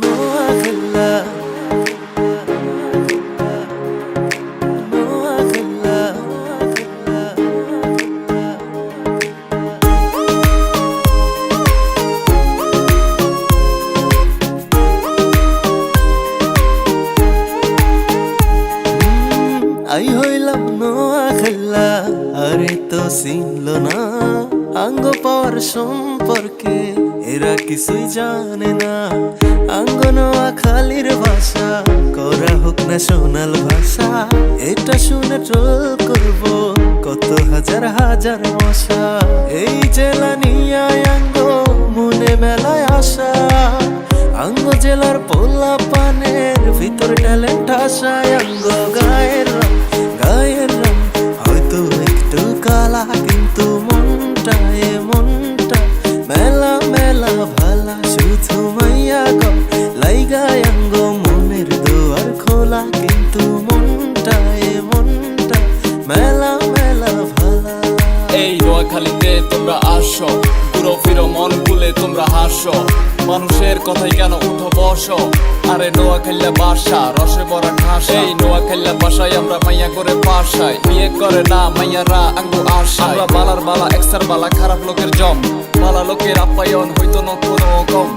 Noakhali I হইলাম নোয়াখালী আরে তো চিনল না আঙ্গ পাওয়ার সম্পর্কে এরা কিছুই জানে না আঙ্গ নোয়াখালীর ভাষা করা হোক না সোনাল ভাষা এটা শুনে ট্রোল করব কত হাজার হাজার মশা এই জেলা নিয়ে আঙ্গ মনে মেলায় আসা আঙ্গ জেলার পোলা পানের ভিতর ট্যালেন্ট আসায় আঙ্গ গায়ের রং হয়তো একটু কালা কিন্তু মনটা মেলা মেলা ভালা শুধু মাইয়া গো লাইগায় আঙ্গ মনের দুয়ার খোলা কিন্তু মনটা মেলা মেলা ভালা। এই নোয়াখালীতে তোমরা আসো ঘুরো ফিরো মন ভুলে তোমরা হাসো মানুষের কথাই কেন উঠো বসো আরে নোয়াখালী বাসা রসে ভরা ঠাসা এই নোয়াখালী বাসায় আমরা মাইয়া করে পাশাই বিয়ে করে না মাইয়ারা আঙ্গু আশা আমরা বালার বালা এক্সার বালা খারাপ লোকের জম বালা লোকের আপ্যায়ন হইতো না কোনো কম।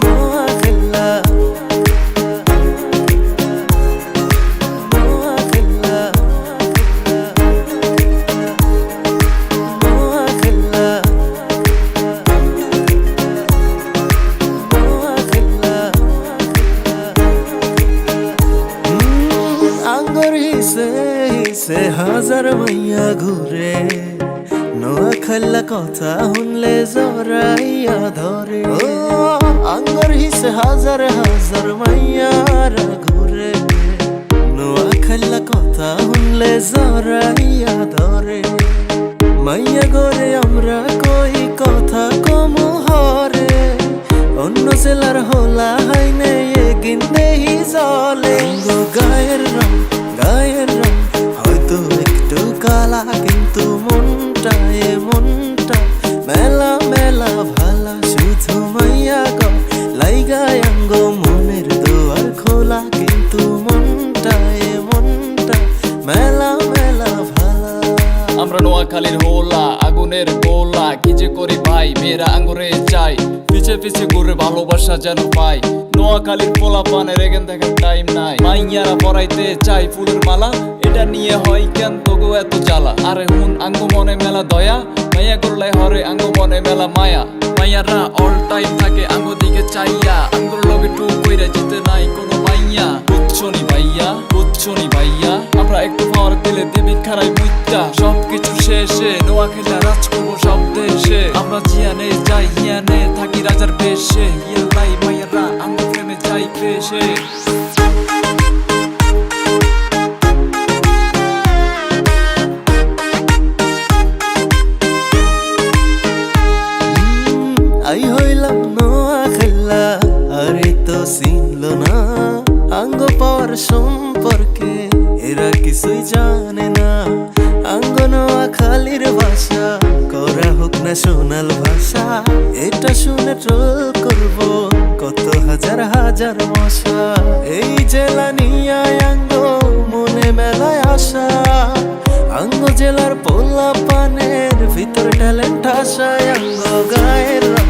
সে হাজার মাইয়া ঘুরে নোয়াখালী কথা শুনলে জরাইয়া ধরে ও আঙ্গর হিসে হাজার হাজার মাইয়ারা ঘুরে নোয়াখালী কথা শুনলে জরাইয়া ধরে মাইয়া গরে আমরা কই কথা কম হরে অন্য জেলার হোলা হাইনে এগিন দেহি জলে গায়ের রং হয়তো একটু কালা কিন্তু মনটা মেলা মেলা ভালা শুধু মাইয়া গো লাইগায় আঙ্গ মনের দুয়ার খোলা কিন্তু মনটা মেলা মেলা ভালা। আমরা নোয়াখালীর হোলা আগুনের গোলা কি যে করি ভাই মেয়েরা আঙ্গুরে চাই পিছে পিছে ঘুরে ভালোবাসা যেন পাই নোয়াখালীর পোলা পানের এগেন দেখার টাইম নাই মাইয়ারা পরাইতে চাই ফুলের মালা এটা নিয়ে হয় কেন তোগো এত জ্বালা আরে হুন আঙ্গু মনে মেলা দয়া মাইয়া করলে হরে আঙ্গু মনে মেলা মায়া মাইয়ারা অল টাইম থাকে আঙ্গু দিকে চাইয়া আঙ্গুর লগে টু কইরা জিতে নাই কোনো মাইয়া বুঝছনি ভাইয়া আমরা একটু পাওয়ার দিলে দেবী খারাই মুইতা সবকিছু শেষে নোয়াখালী রাজ করবো সব দেশে আমরা জিয়ানে যাই হিয়ানে থাকি রাজার বেশে ইয়ালাই মাইয়ারা আঙ্গু প্রেমে যাই পেশে। আই হইলাম নোয়াখালী আরে তো চিনল না আঙ্গ পাওয়ার সম্পর্কে এরা কিছুই জানে না আঙ্গ নোয়াখালীর ভাষা করা হোক না সোনাল ভাষা এটা শুনে ট্রোল করব কত হাজার হাজার মশা এই জেলা নিয়ে আঙ্গ মনে মেলায় আসা আঙ্গ জেলার পোলা পানের ভিতর ট্যালেন্ট আসায় আঙ্গ গায়ের রং